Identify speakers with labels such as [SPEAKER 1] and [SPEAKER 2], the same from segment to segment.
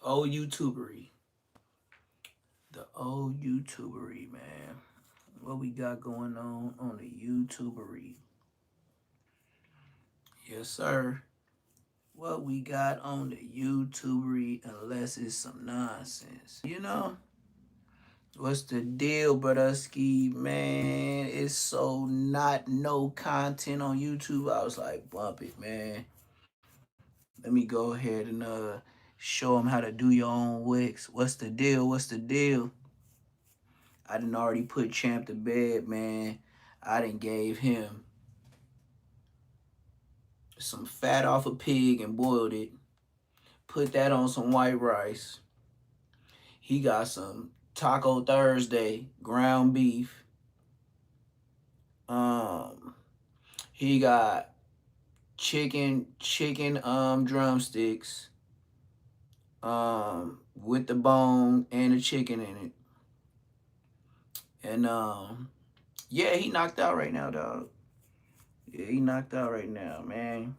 [SPEAKER 1] old YouTubery. The old YouTubery, man. What we got going on the YouTubery? Yes, sir. What we got on the YouTubery, unless it's some nonsense. What's the deal, brotherski? Man, it's so not no content on YouTube. I was like, bump it, man. Let me go ahead and show them how to do your own Wix. What's the deal? What's the deal? I didn't already put Champ to bed, man. I didn't gave him some fat off a pig and boiled it. Put that on some white rice. He got some Taco Thursday ground beef. Um, he got chicken drumsticks with the bone and the chicken in it. And yeah, he knocked out right now, dog. Yeah, he knocked out right now, man.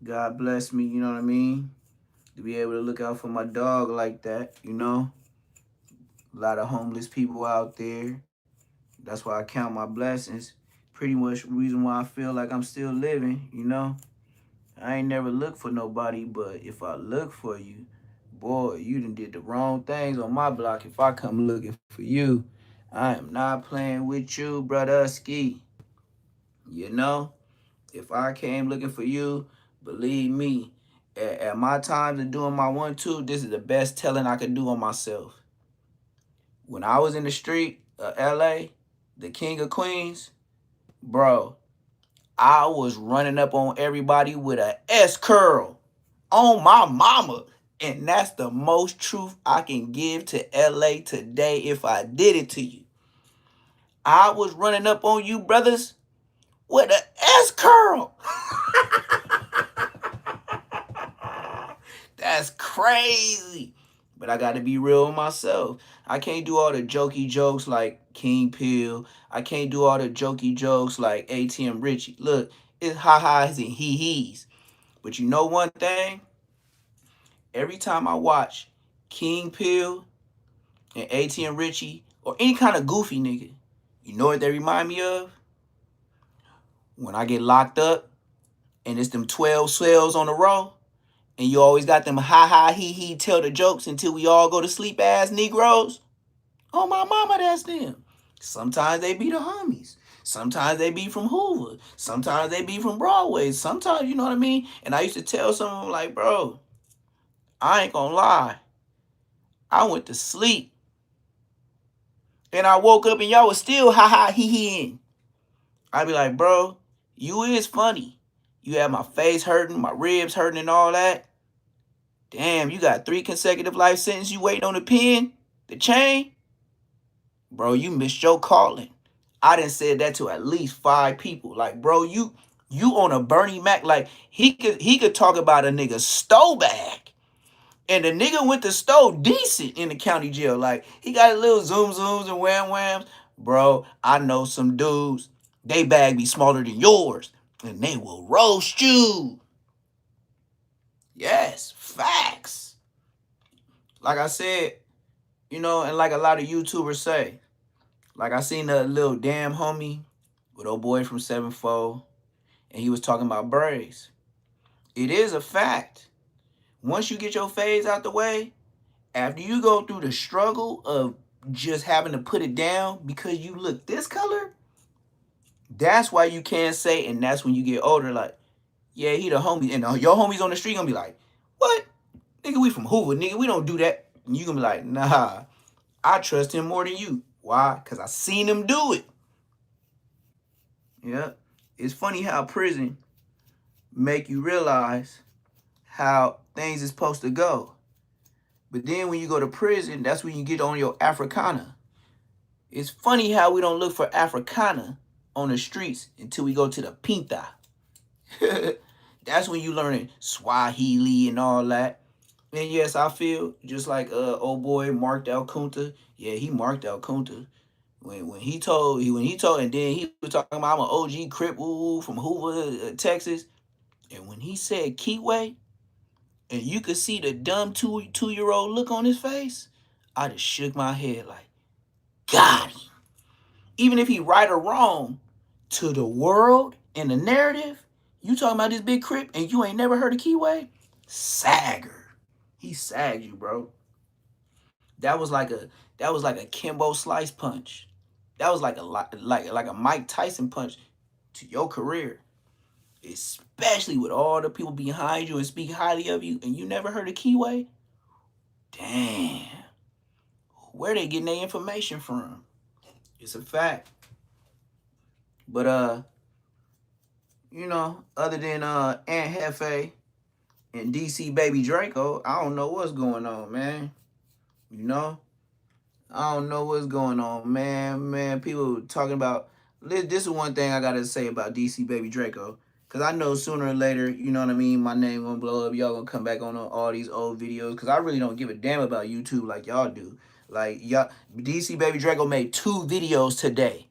[SPEAKER 1] God bless me, you know what I mean? To be able to look out for my dog like that. A lot of homeless people out there. That's why I count my blessings. Pretty much reason why I feel like I'm still living. I ain't never looked for nobody, but if I look for you, boy, you done did the wrong things on my block. If I come looking for you, I am not playing with you, brother ski. You know? If I came looking for you, believe me, at my times of doing my 1-2, this is the best telling I could do on myself. When I was in the street of LA, the king of Queens, bro, I was running up on everybody with a S curl on my mama. And that's the most truth I can give to LA today if I did it to you. I was running up on you, brothers, with a S curl. That's crazy. But I got to be real with myself. I can't do all the jokey jokes like King Pill. I can't do all the jokey jokes like ATM Richie. Look, it's ha-has and he-he's. But you know one thing? Every time I watch King Pill and ATM Richie or any kind of goofy nigga, you know what they remind me of? When I get locked up and it's them 12 cells on the row, and you always got them ha-ha, he tell the jokes until we all go to sleep ass Negroes. Oh, my mama, that's them. Sometimes they be the homies. Sometimes they be from Hoover. Sometimes they be from Broadway. Sometimes, you know what I mean? And I used to tell some of them, like, bro, I ain't gonna lie. I went to sleep. And I woke up and y'all was still ha-ha, he-he-ing. I be like, bro, you is funny. You have my face hurting, my ribs hurting and all that. Damn, you got 3 consecutive life sentences you waiting on the pen, the chain? Bro, you missed your calling. I done said that to at least 5 people. Like, bro, you on a Bernie Mac. Like, he could talk about a nigga stole bag. And the nigga went to stole decent in the county jail. Like, he got a little zoom zooms and wham whams. Bro, I know some dudes, they bag be smaller than yours. And they will roast you. Yes, facts. Like I said, and like a lot of YouTubers say, like I seen a little damn homie with old boy from 7-4, and he was talking about braids. It is a fact. Once you get your fades out the way, after you go through the struggle of just having to put it down because you look this color, that's why you can't say, and that's when you get older, like, yeah, he the homie, and your homies on the street gonna be like, what? Nigga, we from Hoover, nigga, we don't do that. And you gonna be like, nah, I trust him more than you. Why? Because I seen him do it. Yeah. It's funny how prison make you realize how things is supposed to go. But then when you go to prison, that's when you get on your Africana. It's funny how we don't look for Africana on the streets until we go to the Pinta. That's when you learning Swahili and all that. And yes, I feel just like old boy marked out Kunta. Yeah, he marked out Kunta. When he told, and then he was talking about I'm an OG Crip from Hoover, Texas. And when he said Keyway, and you could see the dumb two-year-old look on his face, I just shook my head like, got him. Even if he right or wrong, to the world and the narrative, you talking about this big crip and you ain't never heard of Keyway? Sagger. He sagged you, bro. That was like a Kimbo slice punch. That was like a Mike Tyson punch to your career. Especially with all the people behind you and speak highly of you, and you never heard of Keyway? Damn. Where they getting their information from? It's a fact. But other than Aunt Hefe and DC Baby Draco, I don't know what's going on, man. You know? I don't know what's going on, man. Man, people talking about this is one thing I gotta say about DC Baby Draco. Cause I know sooner or later, you know what I mean, my name gonna blow up. Y'all gonna come back on all these old videos. Cause I really don't give a damn about YouTube like y'all do. Like y'all, DC Baby Draco made 2 videos today.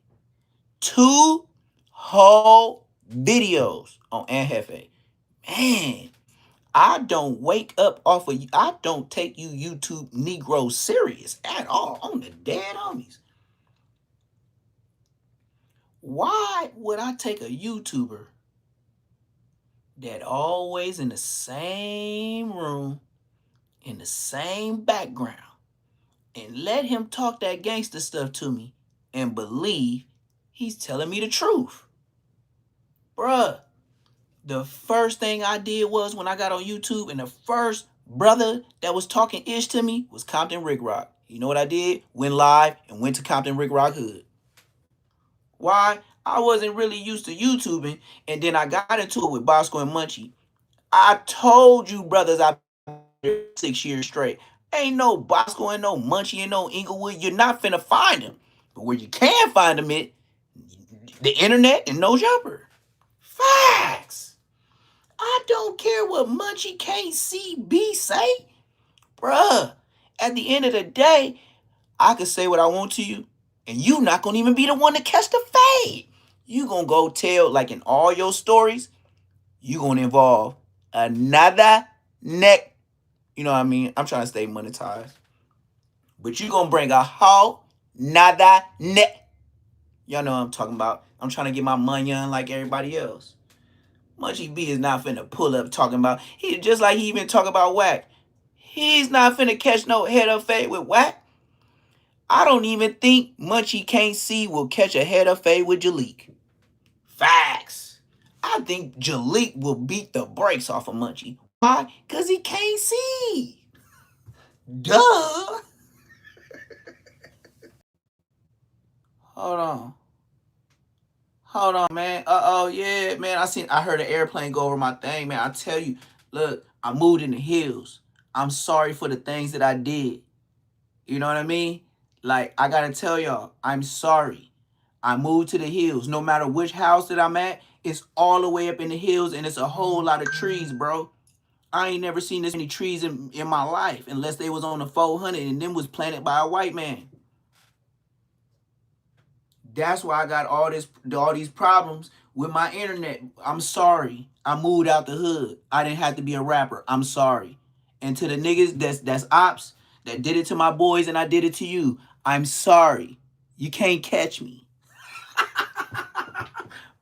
[SPEAKER 1] 2 whole videos on Aunt Hefe. Man, I don't wake up off of you. I don't take you YouTube Negro serious at all on the dead homies. Why would I take a YouTuber that always in the same room, in the same background, and let him talk that gangster stuff to me and believe he's telling me the truth? Bruh, the first thing I did was when I got on YouTube and the first brother that was talking ish to me was Compton Rick Rock. You know what I did? Went live and went to Compton Rick Rock Hood. Why? I wasn't really used to YouTubing, and then I got into it with Bosco and Munchie. I told you brothers I've been 6 years straight. Ain't no Bosco and no Munchie and no Inglewood. You're not finna find them. But where you can find them at, the internet and no jumper. Facts. I don't care what Munchie can't see B say. Bruh, at the end of the day, I can say what I want to you, and you not gonna even be the one to catch the fade. You gonna go tell, like in all your stories, you gonna involve another neck. You know what I mean? I'm trying to stay monetized. But you gonna bring a whole nother neck. Y'all know what I'm talking about. I'm trying to get my money on like everybody else. Munchie B is not finna pull up talking about, he just like he even talk about Whack. He's not finna catch no head up fade with Whack. I don't even think Munchie Can't See will catch a head up fade with Jalik. Facts. I think Jalik will beat the brakes off of Munchie. Why? Because he can't see. Duh. Hold on. Hold on, man. Uh-oh, yeah, man. I heard an airplane go over my thing, man. I tell you, look, I moved in the hills. I'm sorry for the things that I did. You know what I mean? Like, I gotta tell y'all, I'm sorry. I moved to the hills. No matter which house that I'm at, it's all the way up in the hills, and it's a whole lot of trees, bro. I ain't never seen this many trees in my life, unless they was on the 400 and them was planted by a white man. That's why I got all these problems with my internet. I'm sorry. I moved out the hood. I didn't have to be a rapper. I'm sorry. And to the niggas that's ops that did it to my boys and I did it to you, I'm sorry. You can't catch me.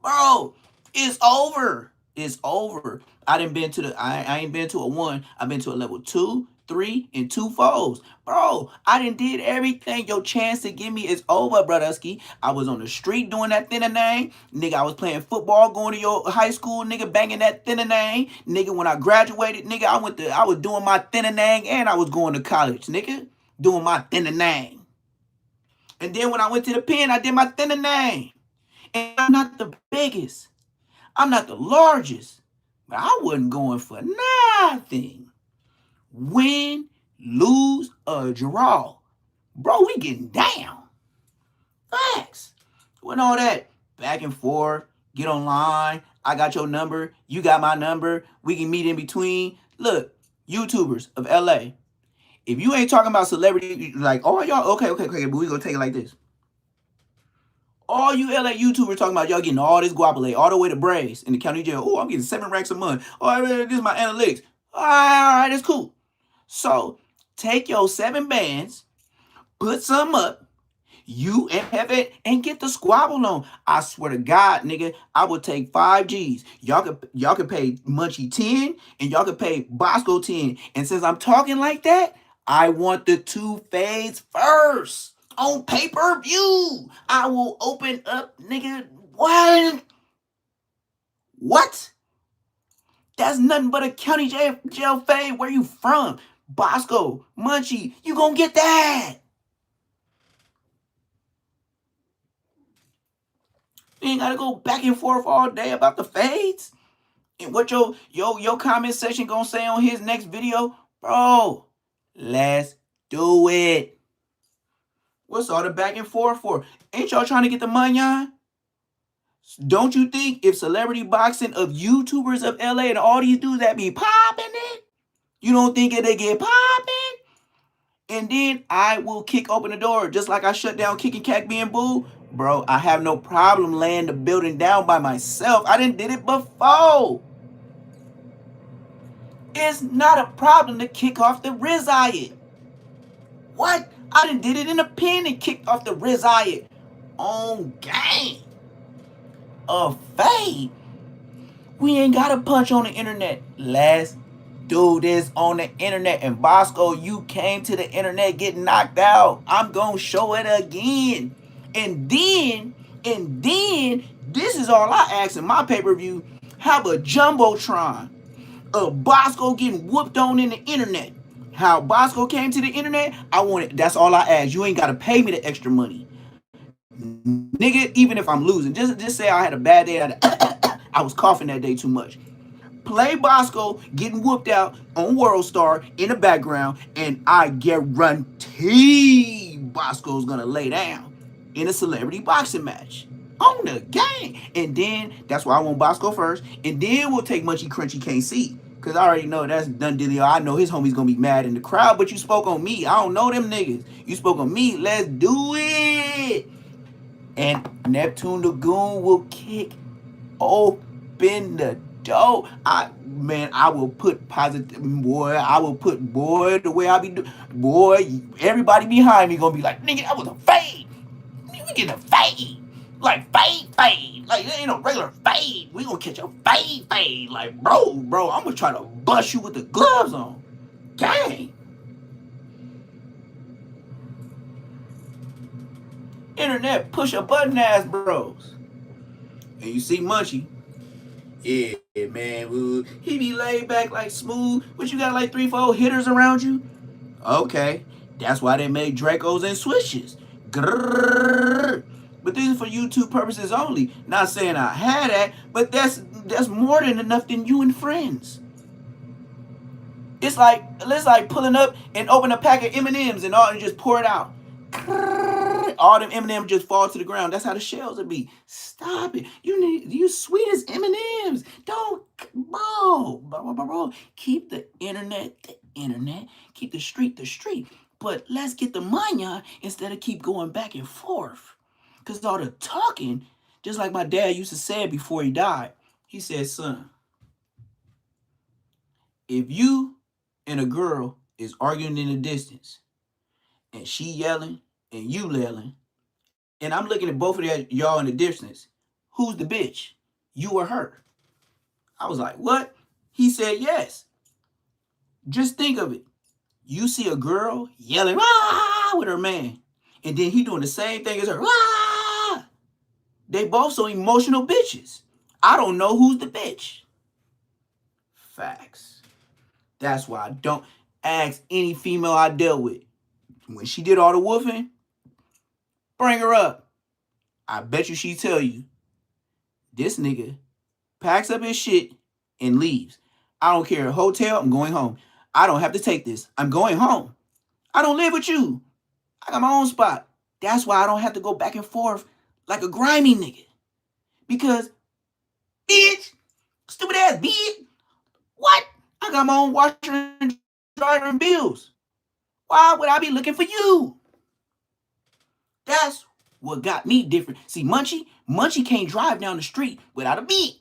[SPEAKER 1] Bro, it's over. It's over. I ain't been to a 1. I've been to a level 2, 3, and 2 foes. Bro, I done did everything. Your chance to get me is over, brotherski. I was on the street doing that thinner name. Nigga, I was playing football, going to your high school, nigga, banging that thinner name. Nigga, when I graduated, nigga, I was doing my thinner name and I was going to college, nigga. Doing my thinner name. And then when I went to the pen, I did my thinner name. And I'm not the biggest. I'm not the largest. But I wasn't going for nothing. Win, lose, or draw. Bro, we getting down. Facts. When all that back and forth, get online, I got your number, you got my number, we can meet in between. Look, YouTubers of LA, if you ain't talking about celebrity, like, oh, y'all, okay, but we gonna take it like this. All you LA YouTubers talking about y'all getting all this guapole all the way to Braves in the county jail. Oh, I'm getting 7 racks a month. Oh, this is my analytics. All right, it's cool. So take your 7 bands, put some up, you and have it and get the squabble on. I swear to God, nigga, I would take 5 G's. Y'all could pay Munchie 10 and y'all could pay Bosco 10. And since I'm talking like that, I want the 2 fades first. On pay-per-view. I will open up, nigga. What? What? That's nothing but a county jail fade. Where you from? Bosco, Munchie, you gonna get that. You ain't gotta go back and forth all day about the fades. And what your comment section gonna say on his next video? Bro, let's do it. What's all the back and forth for? Ain't y'all trying to get the money on? Don't you think if celebrity boxing of YouTubers of LA and all these dudes that be popping it, you don't think it they get popping? And then I will kick open the door just like I shut down Kicking Cat being Boo. Bro, I have no problem laying the building down by myself. I done did it before. It's not a problem to kick off the Riot. What? I done did it in a pen and kicked off the Riot on game. A fade. We ain't got to punch on the internet. Let's do this on the internet. And Bosco, you came to the internet getting knocked out. I'm going to show it again. And then, this is all I ask in my pay-per-view. Have a Jumbotron of Bosco getting whooped on in the internet. How Bosco came to the internet, I want it. That's all I ask. You ain't got to pay me the extra money. Nigga, even if I'm losing, just say I had a bad day. I was coughing that day too much. Play Bosco getting whooped out on World Star in the background, and I guarantee Bosco's gonna lay down in a celebrity boxing match on the game. And then that's why I want Bosco first, and then we'll take Munchie Crunchy Can't See. Cause I already know that's done dealio. I know his homie's gonna be mad in the crowd, but you spoke on me. I don't know them niggas. You spoke on me. Let's do it. And Neptune the Goon will kick open the door. I will put positive, boy. I will put, boy, the way I be doing, boy. Everybody behind me gonna be like, nigga, that was a fade. We getting a fade. Like fade. Like it ain't a regular fade. We gonna catch a fade. Like bro, I'm gonna try to bust you with the gloves on. Gang. Internet push a button ass bros. And you see Munchie. Yeah, man. He be laid back like smooth. But you got like 3-4 hitters around you? Okay. That's why they made Dracos and Swishes. Grrr. But this is for YouTube purposes only. Not saying I had that, but that's more than enough than you and friends. It's like pulling up and open a pack of M&Ms and all and just pour it out. All them M&Ms just fall to the ground. That's how the shells would be. Stop it. You sweet as M&Ms. Don't, bro. Keep the internet. Keep the street. But let's get the money on instead of keep going back and forth. Because all the talking, just like my dad used to say before he died, he said, son, if you and a girl is arguing in the distance and she yelling and you yelling, and I'm looking at both of y'all in the distance, who's the bitch? You or her? I was like, what? He said, yes. Just think of it. You see a girl yelling with her man, and then he doing the same thing as her. They both so emotional bitches. I don't know who's the bitch. Facts. That's why I don't ask any female I dealt with. When she did all the woofing, bring her up. I bet you she tell you, this nigga packs up his shit and leaves. I don't care. Hotel, I'm going home. I don't have to take this. I'm going home. I don't live with you. I got my own spot. That's why I don't have to go back and forth like a grimy nigga. Because, bitch, stupid ass bitch, what? I got my own washer and dryer and bills. Why would I be looking for you? That's what got me different. See, Munchie can't drive down the street without a beat.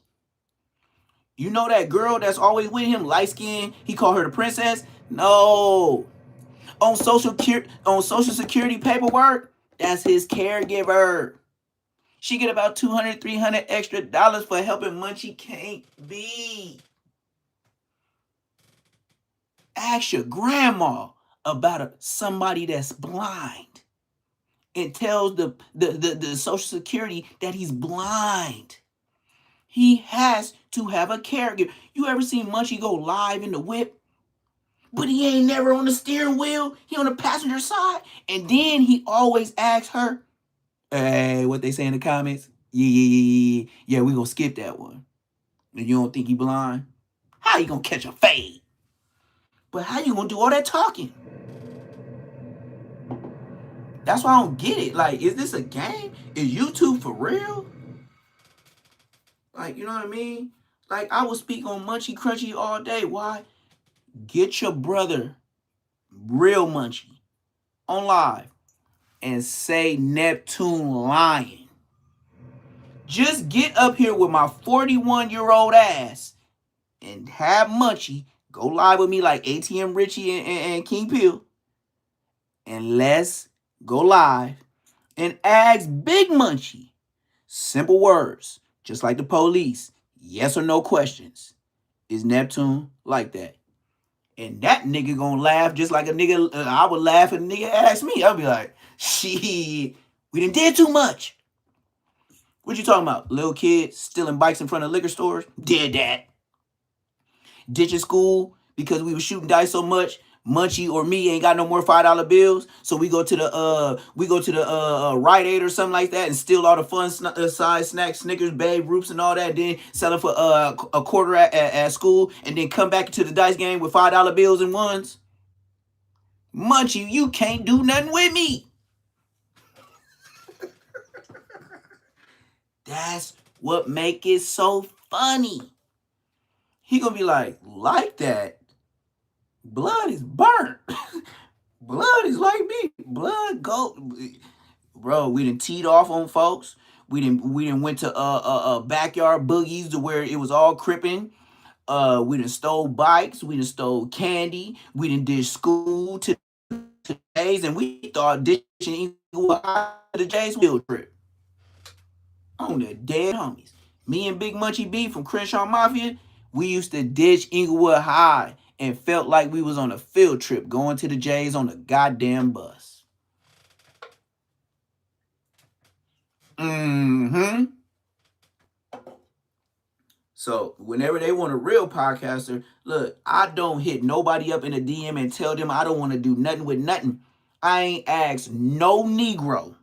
[SPEAKER 1] You know that girl that's always with him, light skin. He called her the princess. No, on social security paperwork, that's his caregiver. She get about 200, 300 extra dollars for helping Munchie can't be. Ask your grandma about somebody that's blind and tells the social security that he's blind. He has to have a caregiver. You ever seen Munchie go live in the whip? But he ain't never on the steering wheel. He on the passenger side. And then he always asks her, hey, what they say in the comments? Yeah, we gonna skip that one. And you don't think he blind? How you gonna catch a fade? But how you gonna do all that talking? That's why I don't get it. Like, is this a game? Is YouTube for real? Like, you know what I mean? Like, I will speak on Munchie Crunchy all day. Why? Get your brother, real Munchie, on live and say Neptune lying. Just get up here with my 41-year-old ass and have Munchie go live with me like ATM Richie and King Peel. And let's go live and ask Big Munchie. Simple words, just like the police. Yes or no questions. Is Neptune like that? And that nigga gonna laugh just like a nigga. I would laugh if a nigga asked me. I'd be like, shit, we done did too much. What you talking about? Little kids stealing bikes in front of liquor stores? Did that. Ditching school because we were shooting dice so much. Munchie or me ain't got no more $5 bills, so we go to the Rite Aid or something like that and steal all the fun size snacks, Snickers, Babe Roots, and all that. Then sell it for a quarter at school, and then come back to the dice game with $5 bills and ones. Munchie, you can't do nothing with me. That's what make it so funny. He gonna be like that. Blood is burnt. Blood is like me. Blood go, bro. We done teed off on folks. We done went to backyard boogies to where it was all crippin'. We done stole bikes. We done stole candy. We done did school to Jay's, and we thought dishing the Jay's field trip on the dead homies. Me and Big Munchie B from Crenshaw Mafia, we used to ditch Inglewood High and felt like we was on a field trip going to the J's on a goddamn bus. So whenever they want a real podcaster, look, I don't hit nobody up in a DM and tell them I don't want to do nothing with nothing. I ain't asked no Negro.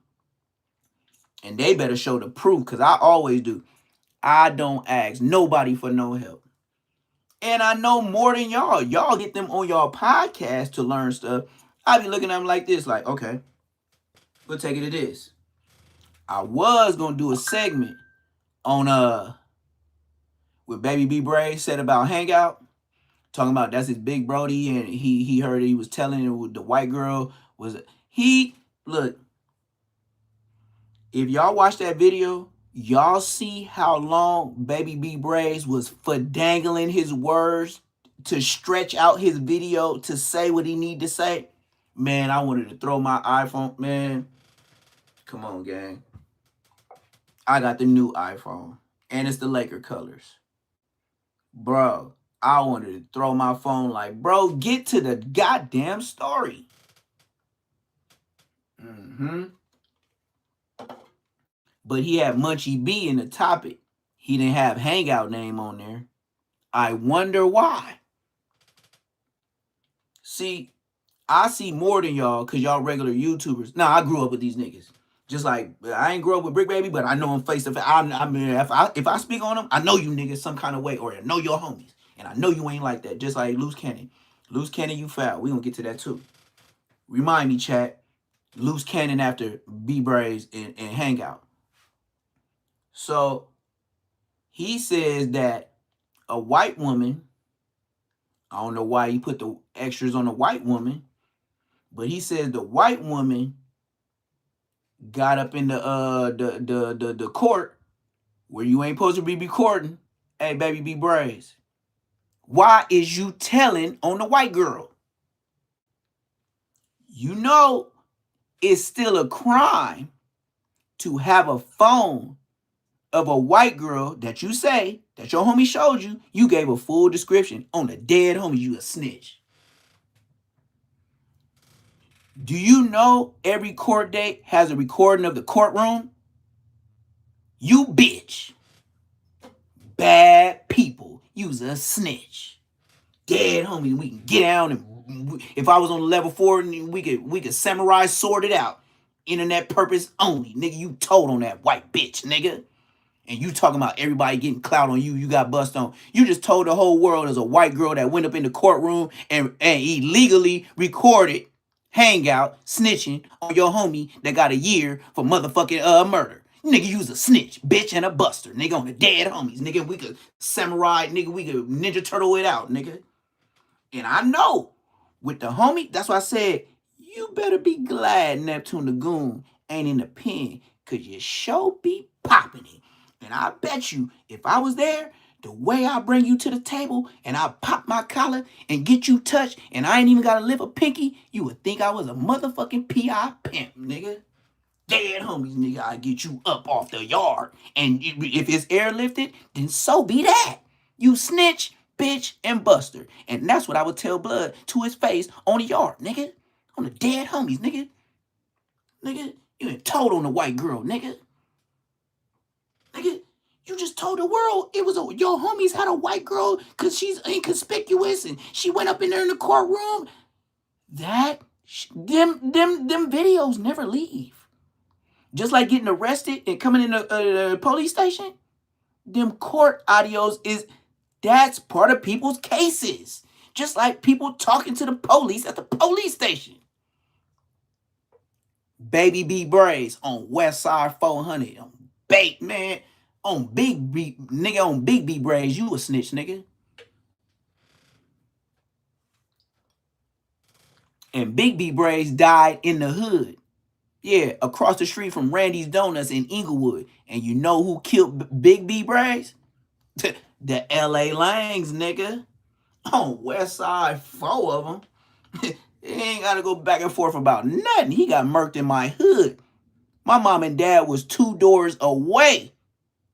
[SPEAKER 1] And they better show the proof, because I always do. I don't ask nobody for no help. And I know more than y'all. Y'all get them on y'all podcast to learn stuff. I be looking at them like this, like, okay, we'll take it to this. I was gonna do a segment on with Baby B Bray said about Hangout, talking about that's his big Brody, and he heard he was telling the white girl was look. If y'all watch that video, y'all see how long Baby B Braves was dangling his words to stretch out his video to say what he need to say. Man, I wanted to throw my iPhone. Man, come on, gang. I got the new iPhone, and it's the Laker colors. Bro, I wanted to throw my phone like, bro, get to the goddamn story. But he had Munchie B in the topic. He didn't have Hangout name on there. I wonder why. See, I see more than y'all because y'all regular YouTubers. Nah, I grew up with these niggas. Just like, I ain't grew up with Brick Baby, but I know them face to face. I mean, if I speak on them, I know you niggas some kind of way, or I know your homies. And I know you ain't like that. Just like Loose Cannon. Loose Cannon, you foul. We gonna get to that too. Remind me, chat. Loose Cannon after B-Braves and Hangout. So, he says that a white woman, I don't know why he put the extras on a white woman, but he says the white woman got up in the court where you ain't supposed to be recording Hey, baby B Braves, why is you telling on the white girl? You know it's still a crime to have a phone of a white girl that you say that your homie showed you. You gave a full description on the dead homie. You a snitch. Do you know every court date has a recording of the courtroom? You bitch. Bad people. You's a snitch. Dead homie. We can get down and if I was on level 4, we could samurai sword it out. Internet purpose only. Nigga, you told on that white bitch, nigga. And you talking about everybody getting clout on you, you got bust on. You just told the whole world there's a white girl that went up in the courtroom and illegally recorded hangout snitching on your homie that got a year for motherfucking murder. Nigga, you's a snitch, bitch, and a buster. Nigga, on the dead homies. Nigga, we could samurai, nigga, we could ninja turtle it out, nigga. And I know with the homie, that's why I said, you better be glad Neptune the Goon ain't in the pen, cause your show be popping it. And I bet you, if I was there, the way I bring you to the table and I pop my collar and get you touched and I ain't even gotta lift a pinky, you would think I was a motherfucking PI pimp, nigga. Dead homies, nigga, I get you up off the yard. And if it's airlifted, then so be that. You snitch, bitch, and buster. And that's what I would tell Blood to his face on the yard, nigga. On the dead homies, nigga. Nigga, you ain't told on the white girl, nigga. Nigga, you just told the world it was your homies had a white girl because she's inconspicuous and she went up in there in the courtroom. Them videos never leave. Just like getting arrested and coming in a police station, them court audios that's part of people's cases. Just like people talking to the police at the police station. Baby B Braves on West Side 400. On bait, man. On Big B, nigga, on Big B Braves, you a snitch, nigga. And Big B Braves died in the hood. Yeah, across the street from Randy's Donuts in Inglewood. And you know who killed Big B Braves? The LA Langs, nigga. On West Side, 4 of them. He ain't got to go back and forth about nothing. He got murked in my hood. My mom and dad was 2 doors away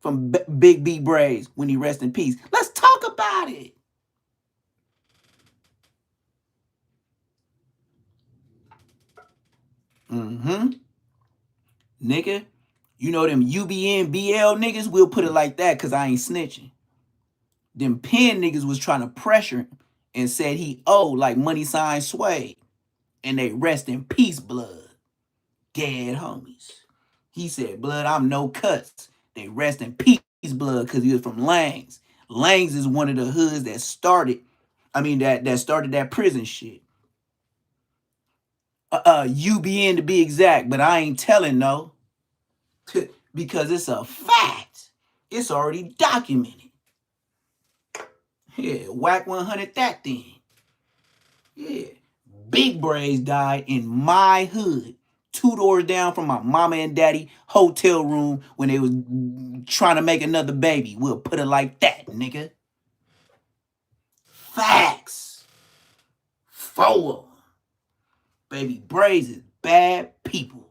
[SPEAKER 1] from Big B Braves when he rest in peace. Let's talk about it. Nigga, you know them UBN BL niggas, we'll put it like that because I ain't snitching. Them pen niggas was trying to pressure him and said he owed like money sign Sway. And they rest in peace, Blood. Dead homies. He said, Blood, I'm no cuts. They rest in peace, Blood, because he was from Langs. Langs is one of the hoods that started, that started that prison shit. UBN to be exact, but I ain't telling no. Because it's a fact. It's already documented. Yeah, whack 100 that thing. Yeah. Big Braves died in my hood. 2 doors down from my mama and daddy hotel room when they was trying to make another baby. We'll put it like that, nigga. Facts. 4. Baby Braves is bad people.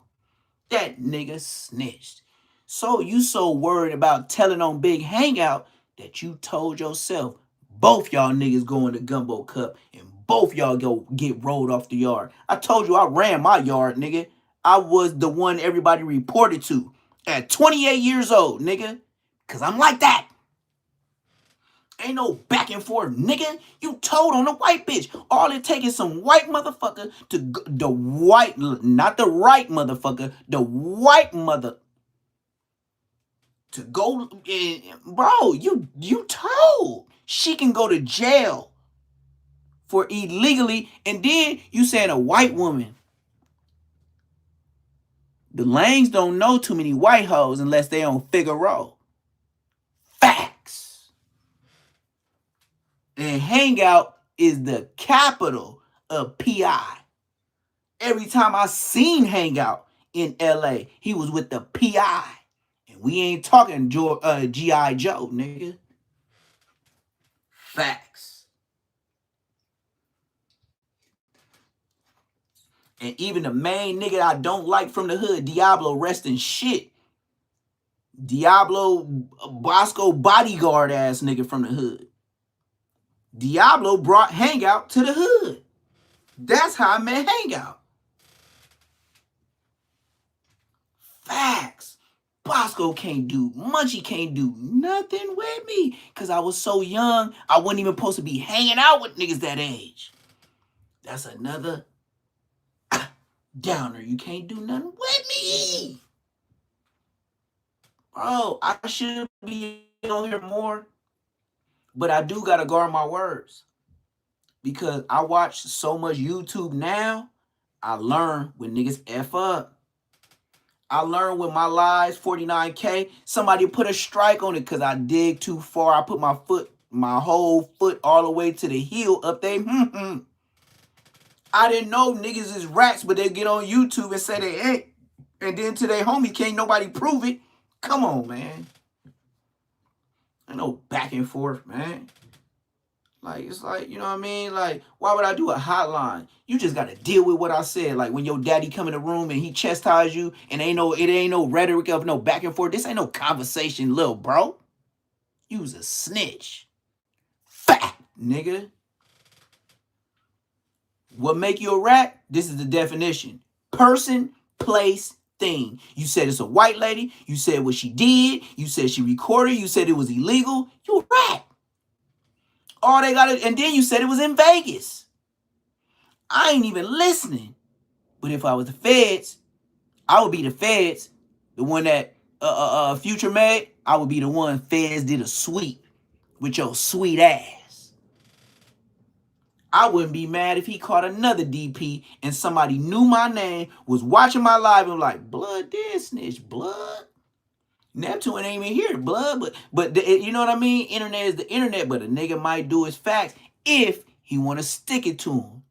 [SPEAKER 1] That nigga snitched. So you so worried about telling on Big Hangout that you told yourself both y'all niggas going to Gumbo Cup and both y'all go get rolled off the yard. I told you I ran my yard, nigga. I was the one everybody reported to at 28 years old, nigga. Cause I'm like that. Ain't no back and forth, nigga. You told on a white bitch. All it takes is some white motherfucker to the white, not the right motherfucker, the white mother to go. Bro, you told she can go to jail for illegally, and then you saying a white woman. The Langs don't know too many white hoes unless they on Figaro. Facts. And Hangout is the capital of PI. Every time I seen Hangout in LA, he was with the PI. And we ain't talking G.I. Joe, nigga. Facts. And even the main nigga I don't like from the hood, Diablo, rest in shit. Diablo, Bosco bodyguard ass nigga from the hood. Diablo brought Hangout to the hood. That's how I met Hangout. Facts. Bosco can't do, Munchie can't do nothing with me. Because I was so young, I wasn't even supposed to be hanging out with niggas that age. That's another downer. You can't do nothing with me. Bro, I should be on here more. But I do got to guard my words. Because I watch so much YouTube now, I learn when niggas F up. I learned with my lies, 49K, somebody put a strike on it because I dig too far. I put my whole foot all the way to the heel up there. I didn't know niggas is rats, but they get on YouTube and say they ain't. And then to their homie, can't nobody prove it. Come on, man. Ain't no back and forth, man. Like, it's like, you know what I mean? Like, why would I do a hotline? You just got to deal with what I said. Like, when your daddy come in the room and he chastise you and it ain't no rhetoric of no back and forth. This ain't no conversation, little bro. You was a snitch. Fat, nigga. What make you a rat? This is the definition. Person, place, thing. You said it's a white lady. You said what she did. You said she recorded. You said it was illegal. You a rat. All they got it, and then you said it was in Vegas. I ain't even listening. But if I was the feds, I would be the feds. The one that Future made, I would be the one feds did a sweep with your sweet ass. I wouldn't be mad if he caught another DP and somebody knew my name, was watching my live and like, blood did snitch, blood. Neptune ain't even here, blood, but you know what I mean? Internet is the internet, but a nigga might do his facts if he want to stick it to him.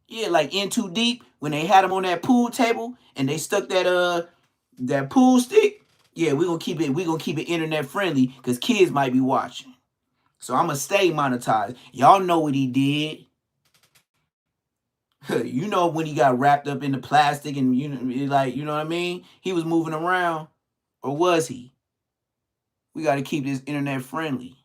[SPEAKER 1] Yeah, like In Too Deep, when they had him on that pool table and they stuck that pool stick. Yeah, we gonna keep it internet friendly because kids might be watching. So I'ma stay monetized. Y'all know what he did. You know when he got wrapped up in the plastic and you know what I mean? He was moving around, or was he? We got to keep this internet friendly.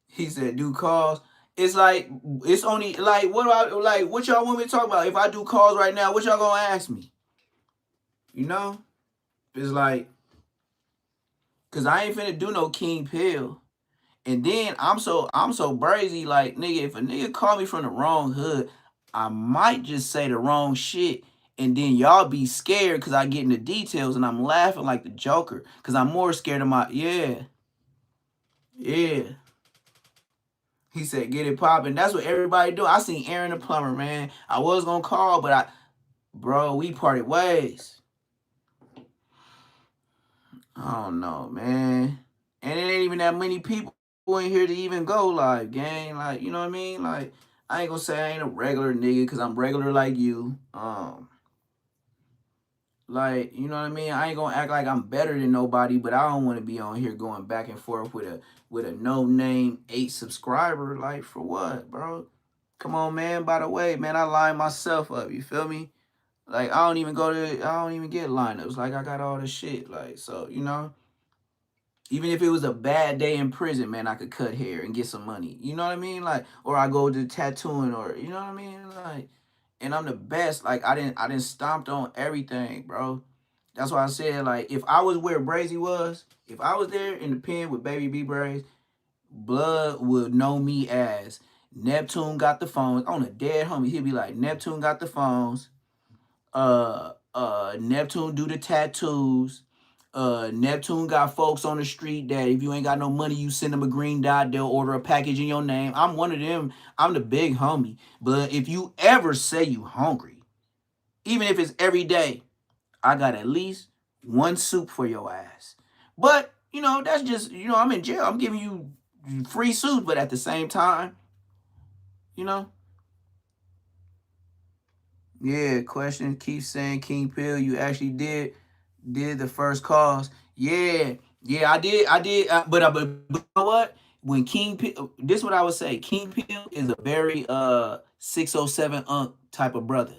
[SPEAKER 1] He said, do calls. It's like, it's only, like, what y'all want me to talk about? If I do calls right now, what y'all gonna ask me? You know? It's like, because I ain't finna do no King Pill. And then I'm so brazy, like, nigga, if a nigga call me from the wrong hood, I might just say the wrong shit. And then y'all be scared because I get in the details and I'm laughing like the Joker. Because I'm more scared of my, yeah. He said, get it popping. That's what everybody do. I seen Aaron the plumber, man. I was going to call, but bro, we parted ways. I don't know, man. And it ain't even that many people in here to even go live, gang. Like, you know what I mean? Like, I ain't gonna say I ain't a regular nigga because I'm regular like you. Like, you know what I mean? I ain't gonna act like I'm better than nobody, but I don't want to be on here going back and forth with a no-name 8 subscriber. Like, for what, bro? Come on, man. By the way, man, I line myself up. You feel me? Like, I don't even get lineups. Like, I got all this shit. Like, so, you know, even if it was a bad day in prison, man, I could cut hair and get some money. You know what I mean? Like, or I go to tattooing, or, you know what I mean? Like, and I'm the best. Like, I didn't stomped on everything, bro. That's why I said, like, if I was where Brazy was, if I was there in the pen with Baby B Braze, Blood would know me as Neptune got the phones. On a dead homie, he'd be like, Neptune got the phones. Neptune do the tattoos. Neptune got folks on the street that if you ain't got no money, you send them a green dot, they'll order a package in your name. I'm one of them. I'm the big homie. But if you ever say you hungry, even if it's every day, I got at least one soup for your ass. But, you know, that's just, you know, I'm in jail. I'm giving you free soup, but at the same time, you know. Yeah, question keeps saying King Pill, you actually did the first calls. Yeah, Yeah, I did. But you know what? When King Pill, this is what I would say. King Pill is a very 607 unk type of brother.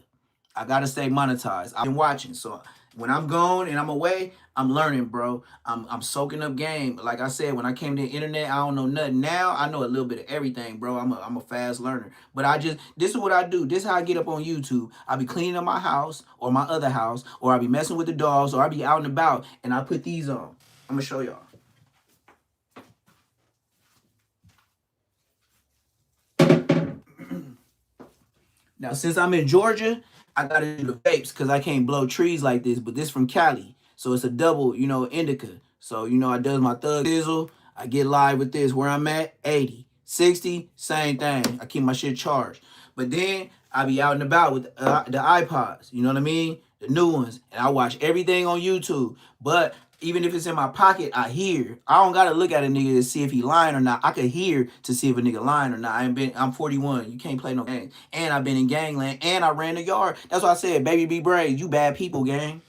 [SPEAKER 1] I gotta stay monetized. I've been watching, so when I'm gone and I'm away, I'm learning, bro. I'm soaking up game. Like I said, when I came to the internet, I don't know nothing. Now I know a little bit of everything, bro. I'm a fast learner. But this is what I do. This is how I get up on YouTube. I be cleaning up my house or my other house, or I be messing with the dogs, or I be out and about, and I put these on. I'm gonna show y'all. Now, since I'm in Georgia, I gotta do the vapes because I can't blow trees like this. But this from Cali, so it's a double, indica. So I does my thug sizzle. I get live with this. Where I'm at, 80, 60, same thing. I keep my shit charged. But then I be out and about with the iPods. You know what I mean? The new ones, and I watch everything on YouTube. But even if it's in my pocket, I hear. I don't gotta look at a nigga to see if he lying or not. I could hear to see if a nigga lying or not. I'm 41. You can't play no games. And I've been in gangland. And I ran the yard. That's why I said, baby be brave. You bad people, gang.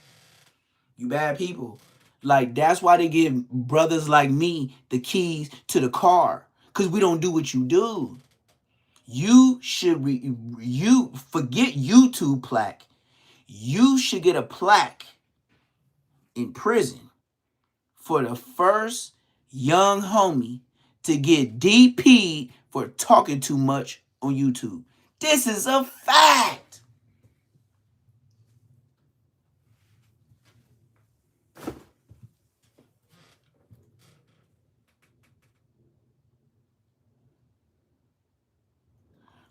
[SPEAKER 1] You bad people. Like that's why they give brothers like me the keys to the car. Cause we don't do what you do. You forget YouTube plaque. You should get a plaque in prison for the first young homie to get DP'd for talking too much on YouTube. This is a fact.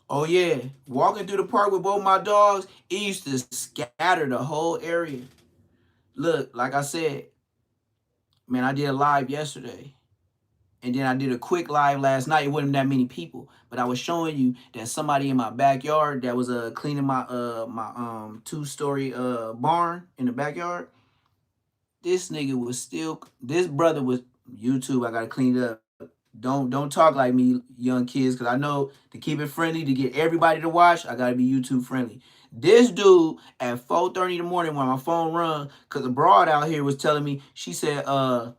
[SPEAKER 1] Oh yeah, walking through the park with both my dogs, it used to scatter the whole area. Look, like I said, man, I did a live yesterday. And then I did a quick live last night. It wasn't that many people, but I was showing you that somebody in my backyard that was cleaning my 2-story barn in the backyard. This nigga was still. This brother was YouTube. I gotta clean it up. Don't talk like me, young kids, because I know to keep it friendly, to get everybody to watch, I gotta be YouTube friendly. This dude at 4:30 in the morning when my phone rung, cause a broad out here was telling me, she said, "Oh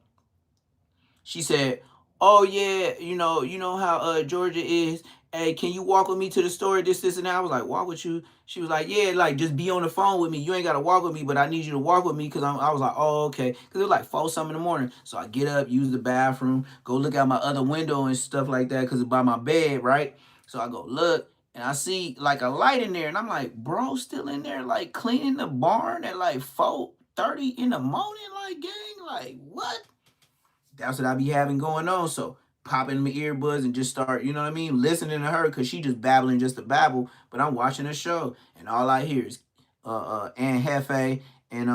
[SPEAKER 1] yeah, you know how Georgia is. Hey, can you walk with me to the store? This, and that." I was like, "Walk with you?" She was like, "Yeah, like just be on the phone with me. You ain't gotta walk with me, but I need you to walk with me because I was like, oh okay, because it was like 4 something in the morning. So I get up, use the bathroom, go look out my other window and stuff like that because it's by my bed, right? So I go look. And I see like a light in there, and I'm like, bro, still in there, like cleaning the barn at like 4:30 in the morning, like gang, like what? That's what I be having going on. So pop in my earbuds and just start, you know what I mean, listening to her because she just babbling just to babble. But I'm watching a show and all I hear is Anne Hefe and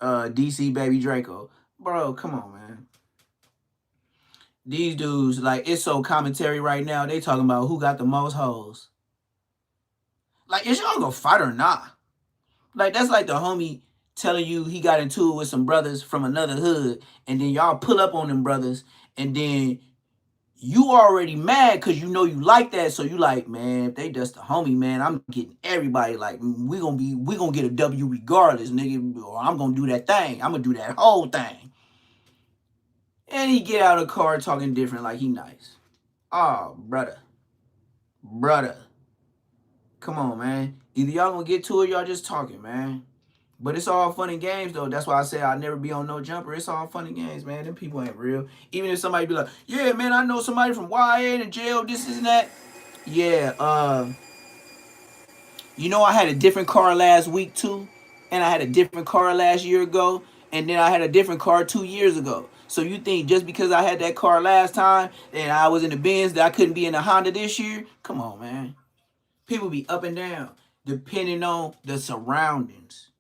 [SPEAKER 1] DC Baby Draco. Bro, come on, man. These dudes, like, it's so commentary right now. They talking about who got the most hoes. Like, is y'all gonna fight or not? Like, that's like the homie telling you he got into it with some brothers from another hood, and then y'all pull up on them brothers, and then you already mad because you know you like that. So you like, man, if they just a homie, man, I'm getting everybody. Like, we gonna get a W regardless, nigga. Or I'm gonna do that thing. I'm gonna do that whole thing. And he get out of the car talking different like he nice. Oh, brother. Brother. Come on, man. Either y'all gonna get to it, y'all just talking, man. But it's all fun and games, though. That's why I say I'll never be on no jumper. It's all fun and games, man. Them people ain't real. Even if somebody be like, yeah, man, I know somebody from YA in jail, this and that. Yeah, I had a different car last week, too. And I had a different car last year ago. And then I had a different car 2 years ago. So you think just because I had that car last time and I was in the Benz that I couldn't be in the Honda this year? Come on, man. People be up and down depending on the surroundings.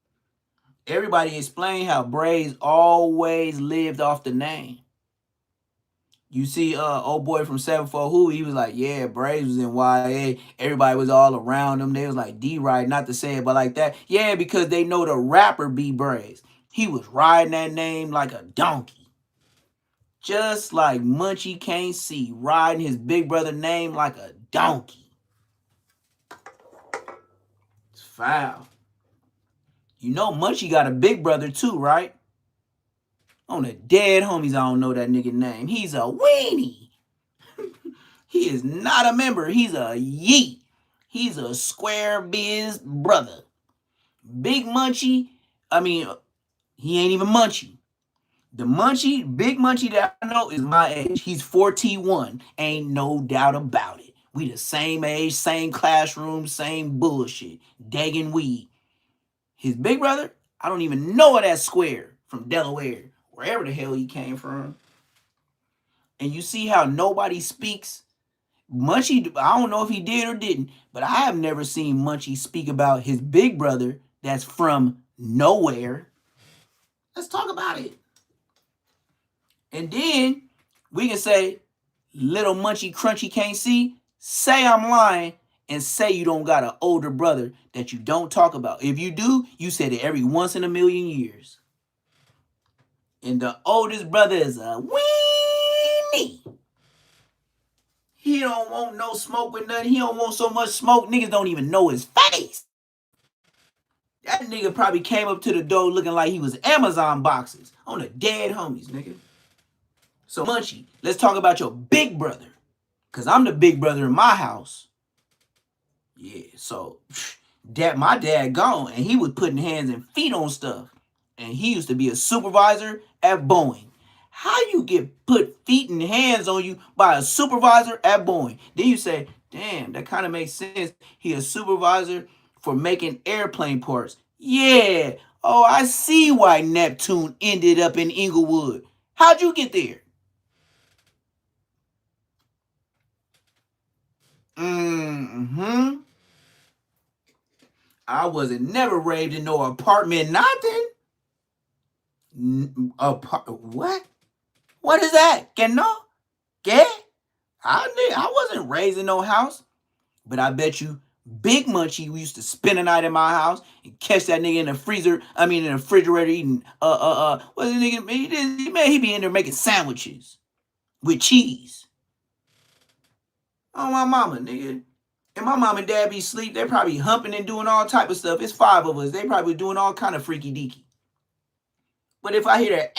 [SPEAKER 1] Everybody explain how Braves always lived off the name. You see, old boy from 7-4 Who, he was like, yeah, Braves was in YA. Everybody was all around him. They was like, D-Ride, not to say it, but like that. Yeah, because they know the rapper B Braves. He was riding that name like a donkey. Just like Munchie Can't See, riding his big brother name like a donkey. It's foul. You know Munchie got a big brother too, right? On the dead homies, I don't know that nigga name. He's a weenie. He is not a member. He's a yeet. He's a square biz brother. Big Munchie, I mean, he ain't even Munchie. The Munchie, Big Munchie that I know is my age. He's 41. Ain't no doubt about it. We the same age, same classroom, same bullshit. Dagging weed. His big brother, I don't even know that square from Delaware, wherever the hell he came from. And you see how nobody speaks. Munchie, I don't know if he did or didn't, but I have never seen Munchie speak about his big brother that's from nowhere. Let's talk about it. And then we can say, little Munchie Crunchy can't see. Say I'm lying and say you don't got an older brother that you don't talk about. If you do, you said it every once in a million years. And the oldest brother is a weenie. He don't want no smoke with nothing. He don't want so much smoke. Niggas don't even know his face. That nigga probably came up to the door looking like he was Amazon boxes on the dead homies, nigga. So Munchie, let's talk about your big brother. Cause I'm the big brother in my house. Yeah, so my dad gone and he was putting hands and feet on stuff. And he used to be a supervisor at Boeing. How you get put feet and hands on you by a supervisor at Boeing? Then you say, damn, that kind of makes sense. He a supervisor for making airplane parts. Yeah. Oh, I see why Neptune ended up in Inglewood. How'd you get there? Mm-hmm. I wasn't never raved in no apartment, nothing. What? What is that? Que no? Que? I wasn't raised in no house. But I bet you Big Munchie used to spend a night in my house and catch that nigga in the freezer. I mean in the refrigerator eating what's the nigga? He be in there making sandwiches with cheese. Oh my mama, nigga. And my mom and dad be asleep. They probably humping and doing all type of stuff. It's 5 of us. They probably doing all kind of freaky deaky. But if I hear that,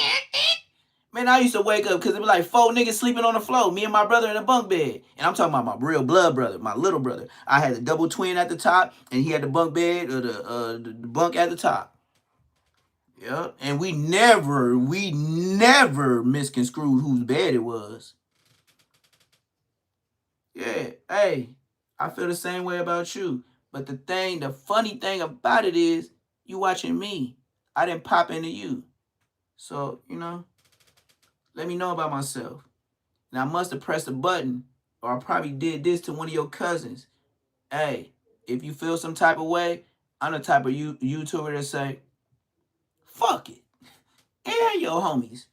[SPEAKER 1] man, I used to wake up because it was like 4 niggas sleeping on the floor. Me and my brother in a bunk bed. And I'm talking about my real blood brother, my little brother. I had a double twin at the top, and he had the bunk bed or the bunk at the top. Yeah. And we never misconstrued whose bed it was. Yeah. Hey, I feel the same way about you. But the funny thing about it is, you watching me. I didn't pop into you. So, let me know about myself. And I must have pressed a button, or I probably did this to one of your cousins. Hey, if you feel some type of way, I'm the type of YouTuber that say, fuck it. And your homies.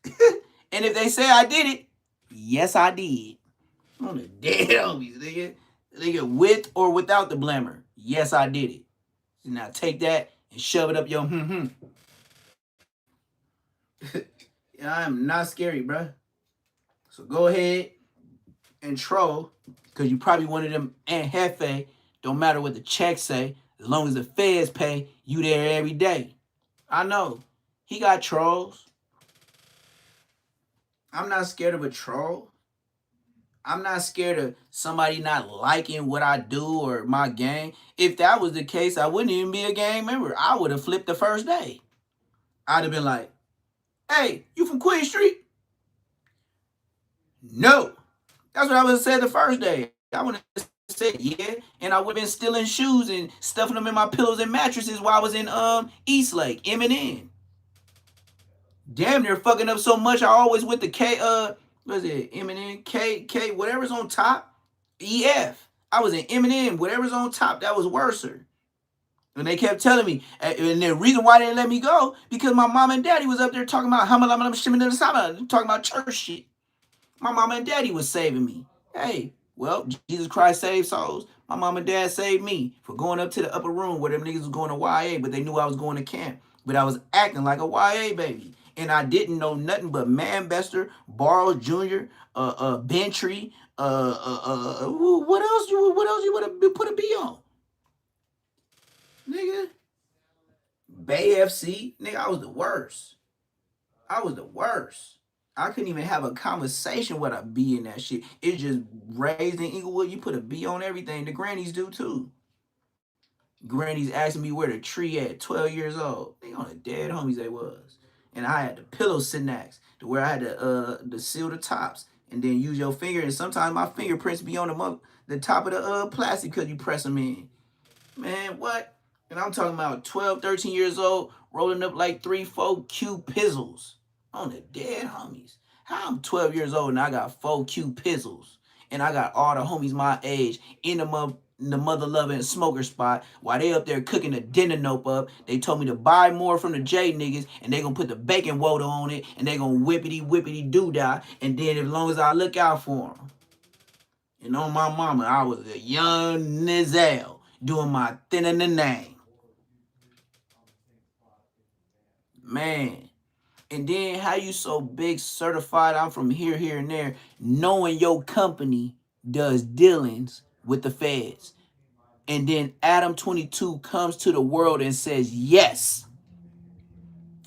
[SPEAKER 1] And if they say I did it, yes, I did. On the dead homies, nigga. Nigga, with or without the blammer. Yes, I did it. So now take that and shove it up your I am not scary, bruh. So go ahead and troll, because you probably one of them Aunt Hefe. Don't matter what the checks say, as long as the feds pay, you there every day. I know. He got trolls. I'm not scared of a troll. I'm not scared of somebody not liking what I do or my game. If that was the case, I wouldn't even be a gang member. I would have flipped the first day. I'd have been like, hey, you from Queen Street? No. That's what I would have said the first day. I would have said, yeah. And I would have been stealing shoes and stuffing them in my pillows and mattresses while I was in Eastlake, M&N. Damn near fucking up so much. I always went to what is it? M&N, K, whatever's on top, EF. I was in M&N, whatever's on top, that was worser. And they kept telling me, and the reason why they didn't let me go, because my mom and daddy was up there talking about talking about church shit. My mom and daddy was saving me. Hey, well, Jesus Christ saved souls. My mom and dad saved me for going up to the upper room where them niggas was going to YA, but they knew I was going to camp. But I was acting like a YA baby. And I didn't know nothing but Man Bester, Barrows Jr., Bentry, what else you would have put a B on? Nigga. Bay FC. Nigga, I was the worst. I was the worst. I couldn't even have a conversation with a B in that shit. It's just raised in Inglewood. You put a B on everything. The grannies do too. Grannies asking me where the tree at 12 years old. They on the dead homies they was. And I had the pillow snacks to where I had to seal the tops and then use your finger. And sometimes my fingerprints be on the top of the plastic because you press them in. Man, what? And I'm talking about 12, 13 years old, rolling up like 3, 4 Q pizzles on the dead homies. How I'm 12 years old and I got 4 Q pizzles. And I got all the homies my age in the mother loving smoker spot while they up there cooking the dinner nope up. They told me to buy more from the J niggas and they gonna put the bacon water on it and they gonna whippity doo dah. And then as long as I look out for them. And on my mama, I was a young Nizelle doing my thin in the name. Man. And then how you so big certified I'm from here, here, and there, knowing your company does dealings with the feds. And then Adam 22 comes to the world and says, yes,